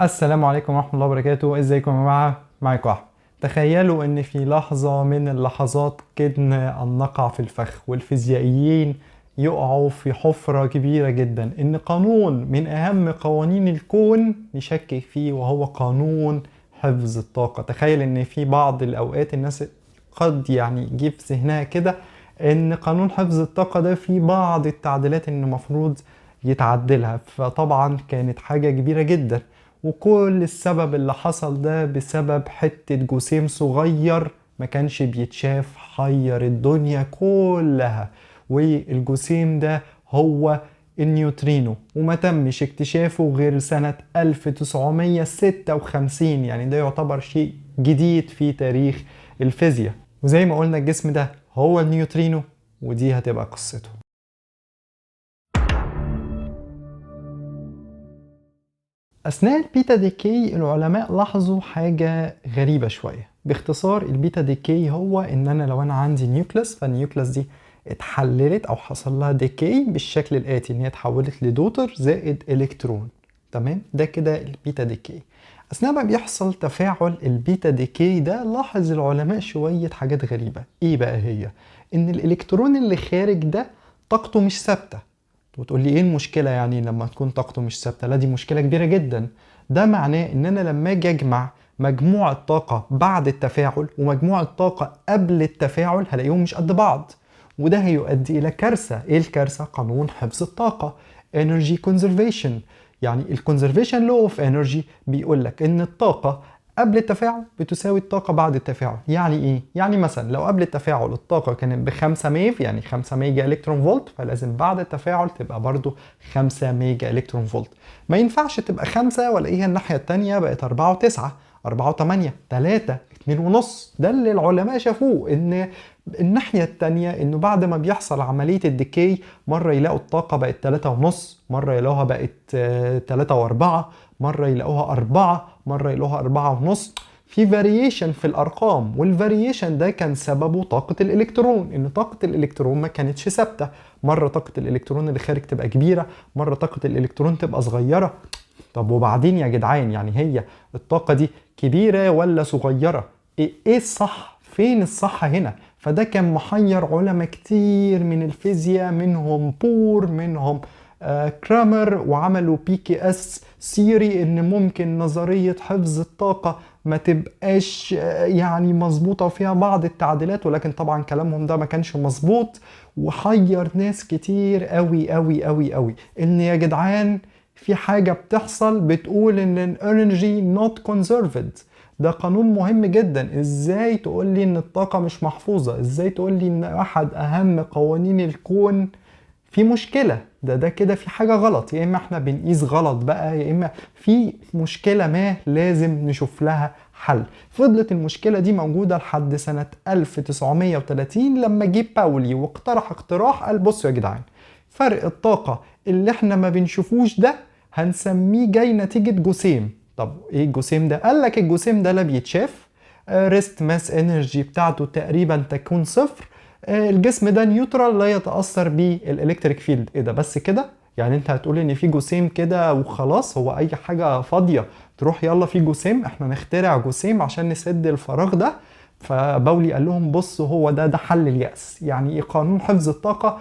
السلام عليكم ورحمة الله وبركاته. ازيكم يا جماعة؟ معاكم احمد. تخيلوا ان في لحظة من اللحظات كدنا ان نقع في الفخ والفيزيائيين يقعوا في حفرة كبيرة جدا، ان قانون من اهم قوانين الكون نشكك فيه، وهو قانون حفظ الطاقة. تخيل ان في بعض الاوقات الناس قد يجي في ذهنها كده ان قانون حفظ الطاقة ده في بعض التعديلات ان المفروض يتعدلها، فطبعا كانت حاجة كبيرة جدا. وكل السبب اللي حصل ده بسبب حتة جسيم صغير ما كانش بيتشاف، حير الدنيا كلها. والجسيم ده هو النيوترينو، وما تمش اكتشافه غير سنة 1956. يعني ده يعتبر شيء جديد في تاريخ الفيزياء. وزي ما قلنا الجسم ده هو النيوترينو، ودي هتبقى قصته. أثناء البيتا ديكي العلماء لاحظوا حاجة غريبة شوية. باختصار البيتا ديكي هو إن أنا لو أنا عندي نيوكلس، فالنيوكلس دي اتحللت أو حصل لها ديكي بالشكل الآتي، إن هي اتحولت لدوتر زائد إلكترون. تمام، ده كده البيتا ديكي. أثناء ما بيحصل تفاعل البيتا ديكي ده لاحظ العلماء شوية حاجات غريبة. إيه بقى هي؟ إن الإلكترون اللي خارج ده طاقته مش ثابتة. وتقول لي ايه المشكلة يعني لما تكون طاقته مش ثابتة؟ لا، دي مشكلة كبيرة جدا. ده معناه ان انا لما اجي اجمع مجموع الطاقة بعد التفاعل ومجموع الطاقة قبل التفاعل هلاقيهم مش قد بعض، وده هيؤدي الى كارثة. ايه الكارثة؟ قانون حفظ الطاقة، Energy Conservation. يعني ال Conservation Law of Energy بيقول لك ان الطاقة قبل التفاعل بتساوي الطاقة بعد التفاعل. يعني ايه؟ يعني مثلا لو قبل التفاعل الطاقة كانت ب5 ميف، يعني 5 ميجا الكترون فولت، فلازم بعد التفاعل تبقى برضو 5 ميجا الكترون فولت. ما ينفعش تبقى 5 والاقيها الناحية التانية بقت 4 و9، 4 و8، 3، 2.5. ده اللي العلماء شافوه، ان الناحية التانية انه بعد ما بيحصل عملية الديكي مرة يلاقوا الطاقة بقت 3.5، مرة يلاقوها بقت 3 و4، مرة يلاقوها 4، مرة يلاقوها 4.5. في فاريشن في الارقام، والفاريشن ده كان سببه طاقة الالكترون، ان طاقة الالكترون ما كانتش ثابتة. مرة طاقة الالكترون اللي خارج تبقى كبيرة، مرة طاقة الالكترون تبقى صغيرة. طب وبعدين يا جدعان، يعني هي الطاقة دي كبيرة ولا صغيرة؟ ايه الصح؟ فين الصح هنا؟ فده كان محير علماء كتير من الفيزياء، منهم بور، منهم كرامر، وعملوا بي كي اس سيري ان ممكن نظرية حفظ الطاقة ما تبقاش مظبوطة فيها بعض التعديلات، ولكن طبعا كلامهم ده ما كانش مظبوط، وحير ناس كتير قوي قوي قوي قوي. ان يا جدعان في حاجة بتحصل بتقول ان الانرجي نوت conserved. ده قانون مهم جدا. ازاي تقول لي ان الطاقة مش محفوظة؟ ازاي تقول لي ان احد اهم قوانين الكون في مشكلة؟ ده كده في حاجة غلط. يا اما احنا بنقيس غلط بقى، يا اما في مشكلة ما لازم نشوف لها حل. فضلت المشكلة دي موجودة لحد سنة 1930 لما جه باولي واقترح اقتراح. قال بصوا يا جدعان، فرق الطاقة اللي احنا ما بنشوفوش ده هنسميه جاي نتيجة جسيم. طب ايه الجسيم ده؟ قال لك الجسيم ده لا بيتشاف، ريست ماس انرجي بتاعته تقريبا تكون صفر، الجسم ده نيوترال لا يتأثر بالالكتريك فيلد. ايه ده بس كده؟ يعني انت هتقول ان في جسيم كده وخلاص؟ هو اي حاجة فاضية تروح يلا في جسيم، احنا نخترع جسيم عشان نسد الفراغ ده؟ فباولي قال لهم بصوا، هو ده حل اليأس. يعني قانون حفظ الطاقة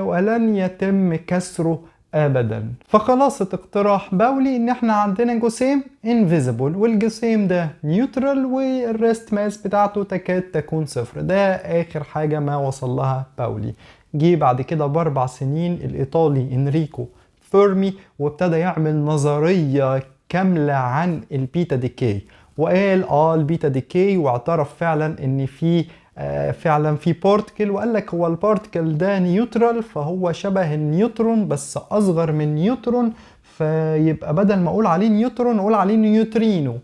ولن يتم كسره ابدا. فخلاصة اقتراح باولي ان احنا عندنا جسيم انفيزيبل، والجسيم ده نيوترال، والريست ماس بتاعته تكاد تكون صفر. ده اخر حاجة ما وصل لها باولي. جه بعد كده ب4 سنين الايطالي انريكو فيرمي، وابتدى يعمل نظرية كاملة عن البيتا ديكي، وقال البيتا ديكي، واعترف فعلا ان فعلا في بارتكل، وقال لك هو البارتكل ده نيوترال، فهو شبه النيوترون بس اصغر من نيوترون، فيبقى بدل ما اقول عليه نيوترون اقول عليه نيوترينو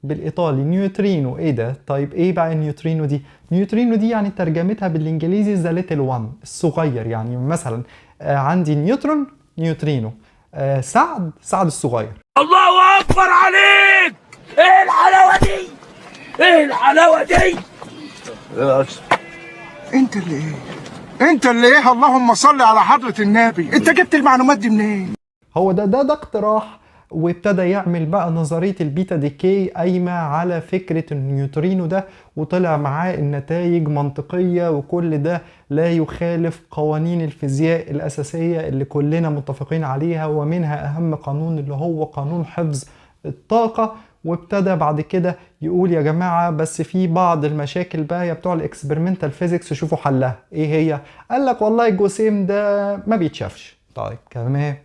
بالايطالي، نيوترينو. ايه ده؟ طيب ايه بقى النيوترينو دي؟ نيوترينو دي يعني ترجمتها بالانجليزي ذا ليتل وان، الصغير. يعني مثلا عندي نيوترون، نيوترينو. سعد الصغير. الله اكبر عليك! ايه الحلاوه دي؟ ايه الحلاوه دي؟ انت اللي ايه؟ اللهم صل على حضرة النبي. انت جبت المعلومات دي منين؟ هو ده اقتراح وابتدى يعمل بقى نظرية البيتا ديكي قايمة على فكرة النيوترينو ده، وطلع معاه النتائج منطقية، وكل ده لا يخالف قوانين الفيزياء الأساسية اللي كلنا متفقين عليها، ومنها أهم قانون اللي هو قانون حفظ الطاقة. وابتدى بعد كده يقول يا جماعة بس في بعض المشاكل بقى يا بتوع الاكسبيرمنتال فيزيكس شوفوا حلها ايه هي. قال لك والله الجسيم ده ما بيتشافش. طيب كمان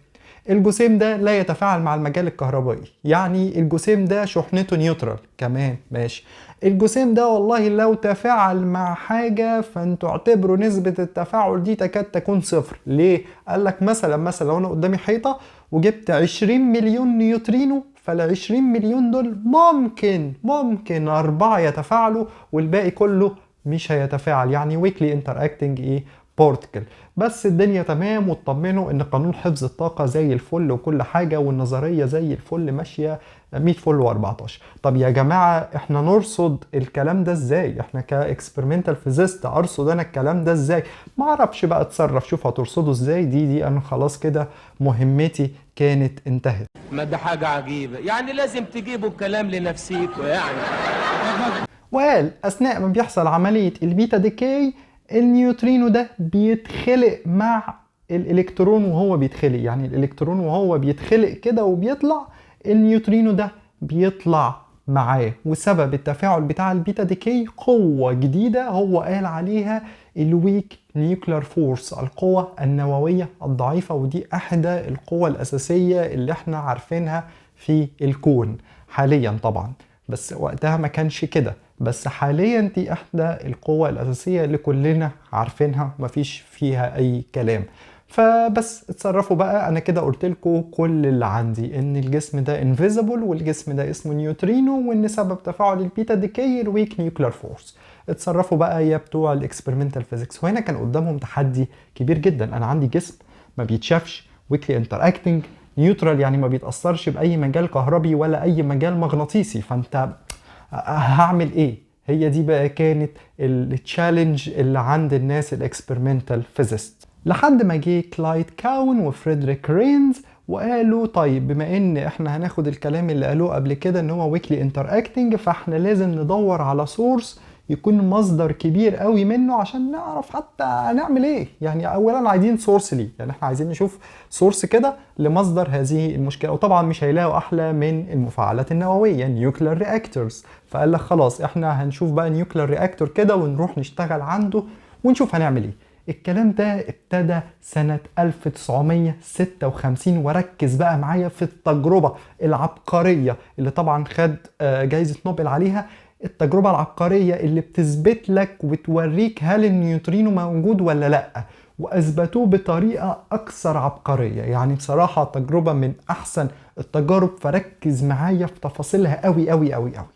الجسيم ده لا يتفاعل مع المجال الكهربائي، يعني الجسيم ده شحنته نيوترال. كمان ماشي. الجسيم ده والله لو تفاعل مع حاجة فانتوا اعتبروا نسبة التفاعل دي تكاد تكون صفر. ليه؟ قال لك مثلا لو انا قدامي حيطة وجبت 20 مليون نيوترينو، فال20 مليون دول ممكن 4 يتفاعلوا والباقي كله مش هيتفاعل، يعني ويكلي انتراكتنج ايه بارتكل. بس الدنيا تمام، واطمنوا ان قانون حفظ الطاقه زي الفل وكل حاجه، والنظريه زي الفل ماشيه 100 فل و14. طب يا جماعه احنا نرصد الكلام ده ازاي؟ احنا كاكسبيرمنتال فيزيست ارصد انا الكلام ده ازاي؟ ما اعرفش بقى، اتصرف شوف هترصده ازاي. دي انا خلاص كده مهمتي كانت انتهت. ما ده حاجة عجيبة، يعني لازم تجيبوا الكلام لنفسيكوا يعني. وقال اثناء ما بيحصل عمليه البيتا ديكي النيوترينو ده بيتخلق مع الالكترون وهو بيتخلق، يعني الالكترون وهو بيتخلق كده وبيطلع النيوترينو ده بيطلع معاه. وسبب التفاعل بتاع البيتا ديكي قوة جديدة هو قال عليها الويك نيوكلير فورس، القوة النووية الضعيفة، ودي احدى القوى الاساسية اللي احنا عارفينها في الكون حاليا طبعا، بس وقتها ما كانش كده. بس حاليا دي احدى القوى الاساسيه اللي كلنا عارفينها مفيش فيها اي كلام. فبس اتصرفوا بقى، انا كده قلت لكم كل اللي عندي، ان الجسم ده انفيزبل والجسم ده اسمه نيوترينو، وان سبب تفاعل البيتا ديكي الويك نيوكلير فورس. اتصرفوا بقى يا بتوع الاكسبيرمنتال فيزيكس. وهنا كان قدامهم تحدي كبير جدا. انا عندي جسم ما بيتشافش، ويكلي انتراكتنج، نيوترال يعني ما بيتاثرش باي مجال كهربي ولا اي مجال مغناطيسي، فانت هعمل ايه؟ هي دي بقى كانت التشالنج اللي عند الناس الاكسبيرمنتال فيزيست، لحد ما جه كلايد كاون وفريدريك رينز وقالوا طيب بما ان احنا هناخد الكلام اللي قالوه قبل كده ان هو ويكلي انتراكتنج، فاحنا لازم ندور على سورس يكون مصدر كبير قوي منه عشان نعرف حتى هنعمل ايه. يعني اولا عايزين سورس ليه، يعني احنا عايزين نشوف سورس كده لمصدر هذه المشكله، وطبعا مش هيلاقوا احلى من المفاعلات النوويه نيوكلير رياكتورز. فقال لك خلاص احنا هنشوف بقى نيوكلير رياكتور كده ونروح نشتغل عنده ونشوف هنعمل ايه. الكلام ده ابتدى سنة 1956، وركز بقى معايا في التجربة العبقرية اللي طبعا خد جايزة نوبل عليها. التجربة العبقرية اللي بتثبت لك وتوريك هل النيوترينو موجود ولا لأ، وأثبتوه بطريقة أكثر عبقرية. يعني بصراحة تجربة من أحسن التجارب، فركز معايا في تفاصيلها قوي قوي قوي قوي.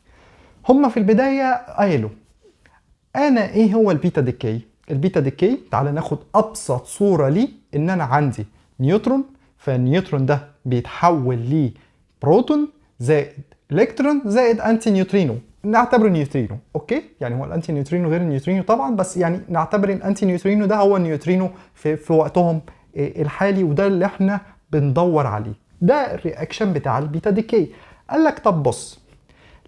هما في البداية قالوا أنا إيه هو البيتا ديكي؟ البيتا ديكي تعال ناخد أبسط صورة ليه، إن أنا عندي نيوترون، فالنيوترون ده بيتحول لبروتون زائد الكترون زائد انتي نيوترينو، نعتبره نيوترينو. اوكي، يعني هو الانتي نيوترينو غير النيوترينو طبعا، بس يعني نعتبر الانتي نيوترينو ده هو النيوترينو في وقتهم الحالي، وده اللي احنا بندور عليه. ده الرياكشن بتاع البيتا ديكي. قال لك طب بص،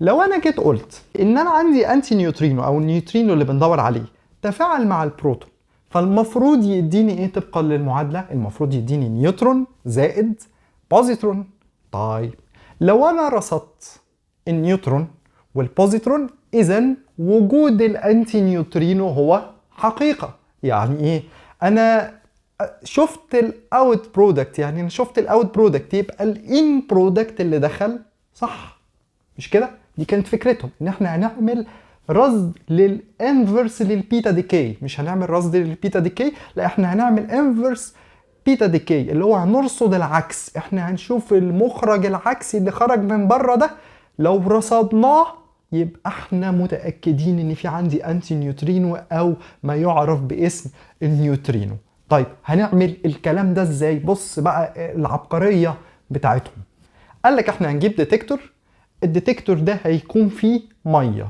لو انا جيت قلت ان انا عندي انتي نيوترينو او النيوترينو اللي بندور عليه تفاعل مع البروتون، فالمفروض يديني ايه طبقا للمعادله؟ المفروض يديني نيوترون زائد بوزيترون. طيب لو انا رصدت النيوترون والبوزيترون، اذا وجود الانتي نيوترينو هو حقيقه. يعني ايه؟ انا شفت الاوت برودكت، يعني انا شفت الاوت برودكت، يبقى الان برودكت اللي دخل صح، مش كده؟ دي كانت فكرتهم، ان احنا هنعمل رصد للانفرس للبيتا ديكي. مش هنعمل رصد للبيتا ديكي، لا احنا هنعمل انفرس بيتا ديكي، اللي هو هنرصد العكس. احنا هنشوف المخرج العكسي اللي خرج من بره ده، لو رصدناه يبقى احنا متأكدين ان في عندي انتي نيوترينو او ما يعرف باسم النيوترينو. طيب هنعمل الكلام ده ازاي؟ بص بقى العبقرية بتاعتهم. قال لك احنا هنجيب ديتكتور، الديتكتور ده هيكون فيه مية.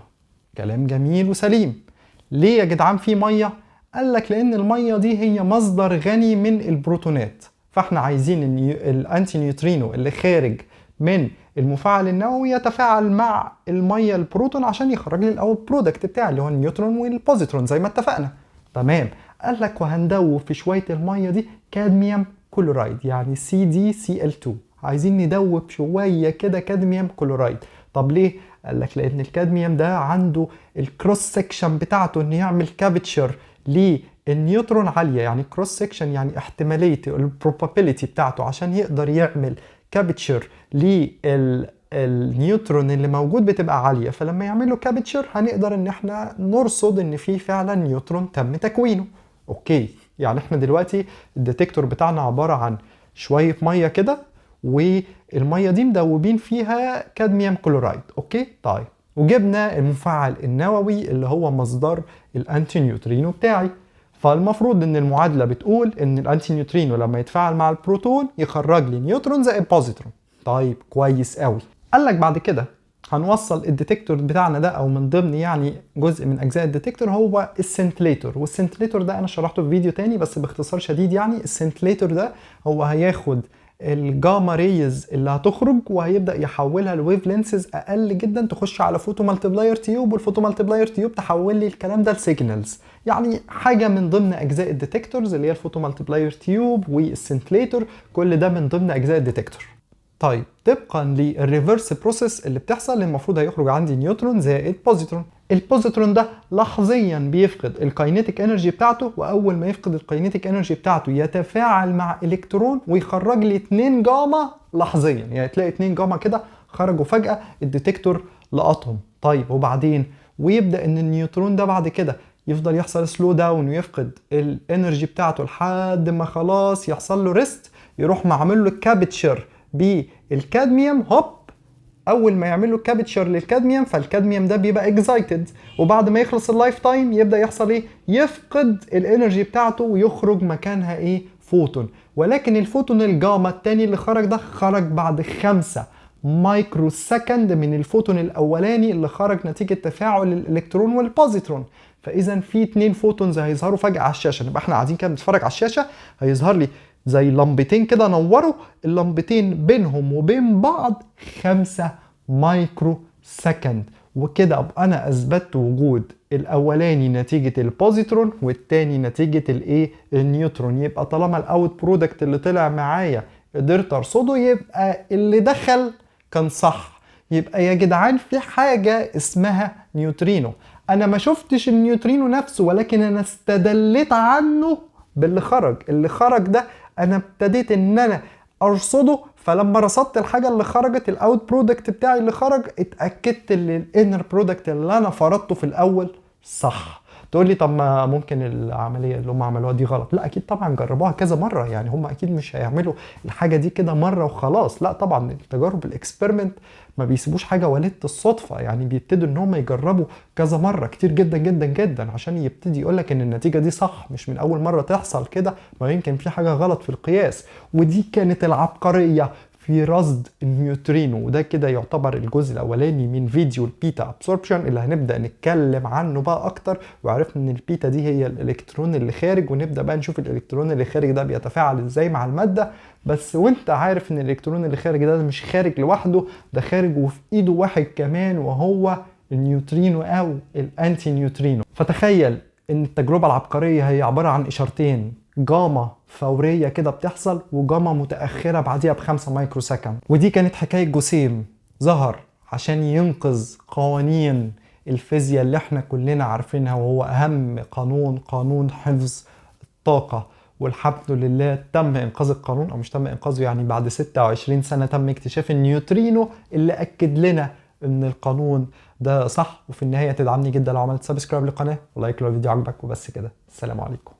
كلام جميل وسليم. ليه يا جدعان فيه مية؟ قال لك لان المية دي هي مصدر غني من البروتونات، فاحنا عايزين الانتي نيوترينو اللي خارج من المفاعل النووي يتفاعل مع الميه البروتون عشان يخرج لي الاوت برودكت بتاعي اللي هو النيوترون والبوزيترون زي ما اتفقنا. تمام. قال لك وهندوب في شويه الميه دي كادميوم كلورايد يعني CdCl2. عايزين ندوب شويه كده كادميوم كلورايد. طب ليه؟ قال لك لان الكادميوم ده عنده الكروس سكشن بتاعته انه يعمل كابتشر للنيوترون عاليه، يعني كروس سكشن يعني احتماليه البروبابيليتي بتاعته عشان يقدر يعمل كابتشر للنيوترون اللي موجود بتبقى عاليه. فلما يعمل له كابتشر هنقدر ان احنا نرصد ان في فعلا نيوترون تم تكوينه. اوكي، يعني احنا دلوقتي الديتكتور بتاعنا عباره عن شويه ميه كده، والميه دي مدوبين فيها كادميوم كلورايد. اوكي طيب، وجبنا المفاعل النووي اللي هو مصدر الانتي نيوترينو بتاعي. فالمفروض ان المعادله بتقول ان الانتي نيوترينو لما يتفاعل مع البروتون يخرج لي نيوترون زائد بوزيترون. طيب كويس قوي. قال لك بعد كده هنوصل الديتكتور بتاعنا ده، او من ضمن يعني جزء من اجزاء الديتكتور هو السنتليتور. والسنتليتور ده انا شرحته في فيديو تاني بس باختصار شديد. يعني السنتليتور ده هو هياخد الجاما ريز اللي هتخرج وهيبدا يحولها لويف لينسز اقل جدا تخش على فوتو مالتيبلاير تيوب، والفوتو مالتيبلاير تيوب تحول لي الكلام ده لسيجنالز. يعني حاجه من ضمن اجزاء الديتكتورز اللي هي الفوتو مالتيبلاير تيوب والسنتليتور، كل ده من ضمن اجزاء الديتكتور. طيب طبقا للريفرس بروسيس اللي بتحصل المفروض هيخرج عندي نيوترون زائد بوزيترون. البوزيترون ده لحظيا بيفقد الكاينيتيك انرجي بتاعته، واول ما يفقد الكاينيتيك انرجي بتاعته يتفاعل مع الكترون ويخرج لي 2 جاما لحظيا. يعني تلاقي 2 جاما كده خرجوا فجأة الديتكتور لقطهم. طيب وبعدين ويبدأ ان النيوترون ده بعد كده يفضل يحصل سلو داون ويفقد الانرجي بتاعته لحد ما خلاص يحصل له ريست، يروح معمل له كابتشر بالكادميوم. هوب، اول ما يعملوا كابتشر للكادميوم فالكادميوم ده بيبقى اكزايتد، وبعد ما يخلص اللايف تايم يبدا يحصل ايه؟ يفقد الانرجي بتاعته ويخرج مكانها ايه؟ فوتون. ولكن الفوتون الجاما التاني اللي خرج ده خرج بعد 5 مايكرو سكند من الفوتون الاولاني اللي خرج نتيجه تفاعل الالكترون والبوزيترون. فاذا في 2 فوتونز هيظهروا فجاه على الشاشه. نبقى احنا قاعدين كده بنتفرج على الشاشه، هيظهر لي زي لمبتين كده نوروا، اللمبتين بينهم وبين بعض 5 مايكرو سكند. وكده ابقى انا اثبتت وجود الاولاني نتيجه البوزيترون والتاني نتيجه الايه؟ النيوترون. يبقى طالما الاوت برودكت اللي طلع معايا قدرت ارصده يبقى اللي دخل كان صح. يبقى يا جدعان في حاجه اسمها نيوترينو. انا ما شفتش النيوترينو نفسه ولكن انا استدلت عنه باللي خرج. اللي خرج ده انا ابتديت ان انا ارصده، فلما رصدت الحاجه اللي خرجت الاوت برودكت بتاعي اللي خرج اتاكدت ان الانر برودكت اللي انا فرضته في الاول صح. تقول لي طب ما ممكن العمليه اللي هم عملوها دي غلط؟ لا اكيد طبعا جربوها كذا مره. يعني هم اكيد مش هيعملوا الحاجه دي كده مره وخلاص. لا طبعا التجارب الاكسبيرمنت ما بيسيبوش حاجه وليده الصدفه. يعني بيبتدوا ان هم يجربوا كذا مره كتير جدا جدا جدا عشان يبتدي يقول لك ان النتيجه دي صح، مش من اول مره تحصل كده، ما يمكن في حاجه غلط في القياس. ودي كانت العبقريه في رصد النيوترينو. وده كده يعتبر الجزء الاولاني من فيديو البيتا ابسوربشن اللي هنبدا نتكلم عنه بقى اكتر. وعرفنا ان البيتا دي هي الالكترون اللي خارج، ونبدا بقى نشوف الالكترون اللي خارج ده بيتفاعل ازاي مع الماده. بس وانت عارف ان الالكترون اللي خارج ده مش خارج لوحده، ده خارج وفي ايده واحد كمان وهو النيوترينو او الانتي نيوترينو. فتخيل ان التجربه العبقريه هي عباره عن اشارتين، جاما فوريه كده بتحصل وجاما متاخره بعديها ب5 مايكرو سكند. ودي كانت حكايه جسيم ظهر عشان ينقذ قوانين الفيزياء اللي احنا كلنا عارفينها، وهو اهم قانون، قانون حفظ الطاقه. والحمد لله تم انقاذ القانون، او مش تم انقاذه يعني بعد 26 سنه تم اكتشاف النيوترينو اللي اكد لنا ان القانون ده صح. وفي النهايه تدعمني جدا لو عملت سبسكرايب للقناه ولايك لو الفيديو عجبك. وبس كده، السلام عليكم.